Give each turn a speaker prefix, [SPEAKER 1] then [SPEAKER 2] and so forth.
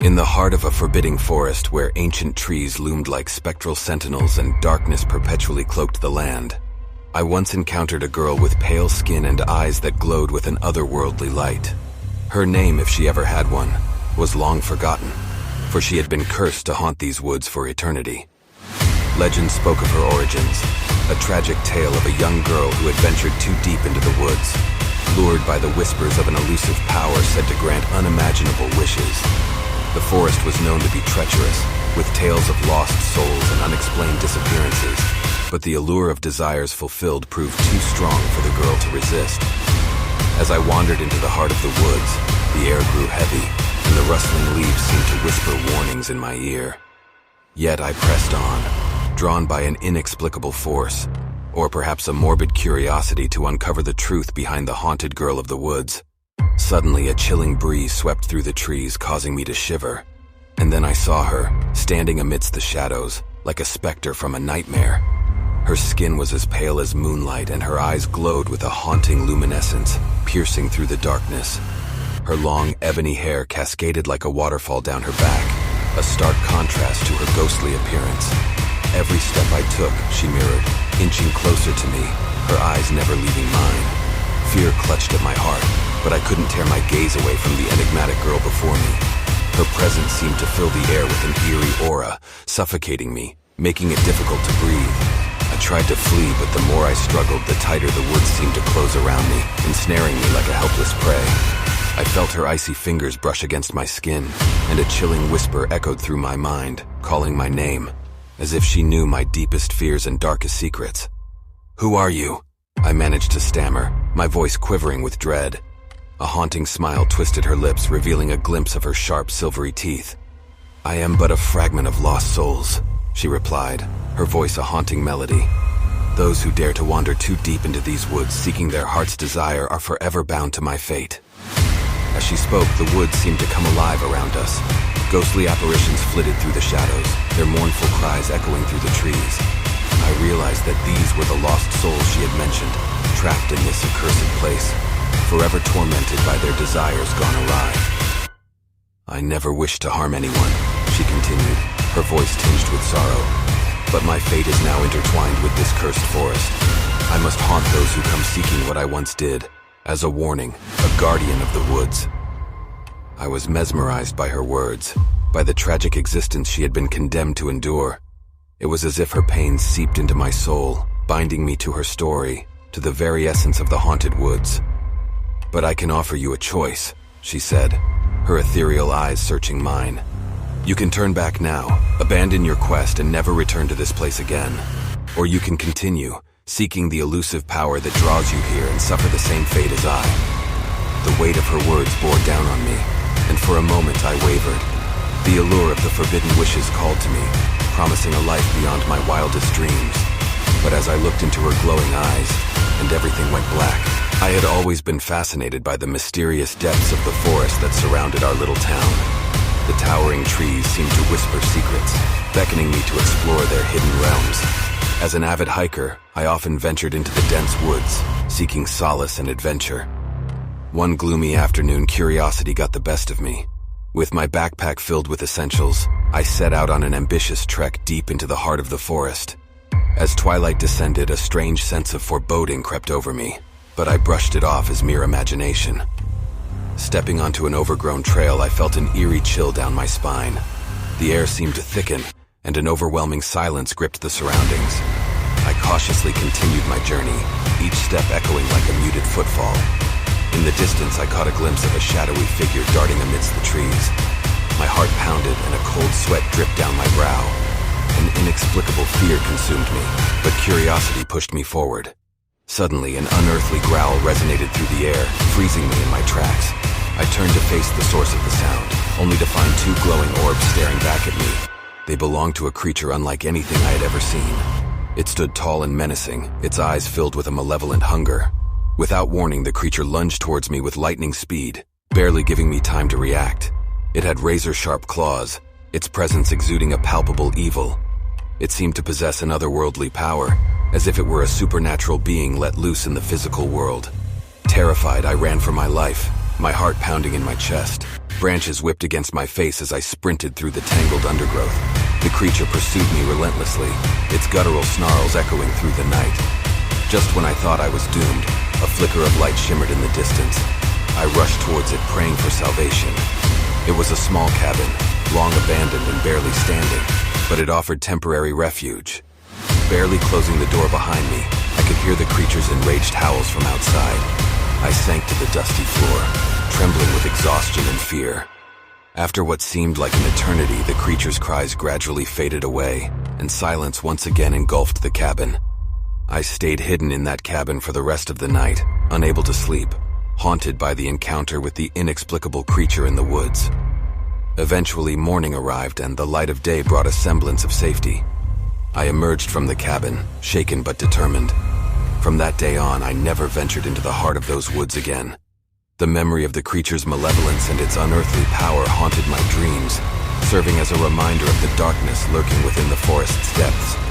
[SPEAKER 1] In the heart of a forbidding forest where ancient trees loomed like spectral sentinels and darkness perpetually cloaked the land, I once encountered a girl with pale skin and eyes that glowed with an otherworldly light. Her name, if she ever had one, was long forgotten, for she had been cursed to haunt these woods for eternity. Legend spoke of her origins, a tragic tale of a young girl who had ventured too deep into the woods, lured by the whispers of an elusive power said to grant unimaginable wishes. The forest was known to be treacherous, with tales of lost souls and unexplained disappearances, but the allure of desires fulfilled proved too strong for the girl to resist. As I wandered into the heart of the woods, the air grew heavy, and the rustling leaves seemed to whisper warnings in my ear. Yet I pressed on, drawn by an inexplicable force, or perhaps a morbid curiosity to uncover the truth behind the haunted girl of the woods. Suddenly, a chilling breeze swept through the trees, causing me to shiver. And then I saw her, standing amidst the shadows, like a specter from a nightmare. Her skin was as pale as moonlight, and her eyes glowed with a haunting luminescence, piercing through the darkness. Her long, ebony hair cascaded like a waterfall down her back, a stark contrast to her ghostly appearance. Every step I took, she mirrored, inching closer to me, her eyes never leaving mine. Fear clutched at my heart, but I couldn't tear my gaze away from the enigmatic girl before me. Her presence seemed to fill the air with an eerie aura, suffocating me, making it difficult to breathe. I tried to flee, but the more I struggled, the tighter the woods seemed to close around me, ensnaring me like a helpless prey. I felt her icy fingers brush against my skin, and a chilling whisper echoed through my mind, calling my name, as if she knew my deepest fears and darkest secrets. "Who are you?" I managed to stammer, my voice quivering with dread. A haunting smile twisted her lips, revealing a glimpse of her sharp, silvery teeth. "I am but a fragment of lost souls," she replied, her voice a haunting melody. "Those who dare to wander too deep into these woods seeking their heart's desire are forever bound to my fate." As she spoke, the woods seemed to come alive around us. Ghostly apparitions flitted through the shadows, their mournful cries echoing through the trees. I realized that these were the lost souls she had mentioned, trapped in this accursed place, forever tormented by their desires gone awry. "I never wished to harm anyone," she continued, her voice tinged with sorrow. "But my fate is now intertwined with this cursed forest. I must haunt those who come seeking what I once did, as a warning, a guardian of the woods." I was mesmerized by her words, by the tragic existence she had been condemned to endure. It was as if her pain seeped into my soul, binding me to her story, to the very essence of the haunted woods. "But I can offer you a choice," she said, her ethereal eyes searching mine. "You can turn back now, abandon your quest and never return to this place again. Or you can continue, seeking the elusive power that draws you here and suffer the same fate as I." The weight of her words bore down on me, and for a moment I wavered. The allure of the forbidden wishes called to me, promising a life beyond my wildest dreams. But as I looked into her glowing eyes, and everything went black, I had always been fascinated by the mysterious depths of the forest that surrounded our little town. The towering trees seemed to whisper secrets, beckoning me to explore their hidden realms. As an avid hiker, I often ventured into the dense woods, seeking solace and adventure. One gloomy afternoon, curiosity got the best of me. With my backpack filled with essentials, I set out on an ambitious trek deep into the heart of the forest. As twilight descended, a strange sense of foreboding crept over me, but I brushed it off as mere imagination. Stepping onto an overgrown trail, I felt an eerie chill down my spine. The air seemed to thicken, and an overwhelming silence gripped the surroundings. I cautiously continued my journey, each step echoing like a muted footfall. In the distance, I caught a glimpse of a shadowy figure darting amidst the trees. My heart pounded and a cold sweat dripped down my brow. An inexplicable fear consumed me, but curiosity pushed me forward. Suddenly, an unearthly growl resonated through the air, freezing me in my tracks. I turned to face the source of the sound, only to find two glowing orbs staring back at me. They belonged to a creature unlike anything I had ever seen. It stood tall and menacing, its eyes filled with a malevolent hunger. Without warning, the creature lunged towards me with lightning speed, barely giving me time to react. It had razor-sharp claws, its presence exuding a palpable evil. It seemed to possess an otherworldly power, as if it were a supernatural being let loose in the physical world. Terrified, I ran for my life, my heart pounding in my chest. Branches whipped against my face as I sprinted through the tangled undergrowth. The creature pursued me relentlessly, its guttural snarls echoing through the night. Just when I thought I was doomed, a flicker of light shimmered in the distance. I rushed towards it, praying for salvation. It was a small cabin, long abandoned and barely standing, but it offered temporary refuge. Barely closing the door behind me, I could hear the creature's enraged howls from outside. I sank to the dusty floor, trembling with exhaustion and fear. After what seemed like an eternity, the creature's cries gradually faded away, and silence once again engulfed the cabin. I stayed hidden in that cabin for the rest of the night, unable to sleep, haunted by the encounter with the inexplicable creature in the woods. Eventually, morning arrived and the light of day brought a semblance of safety. I emerged from the cabin, shaken but determined. From that day on, I never ventured into the heart of those woods again. The memory of the creature's malevolence and its unearthly power haunted my dreams, serving as a reminder of the darkness lurking within the forest's depths.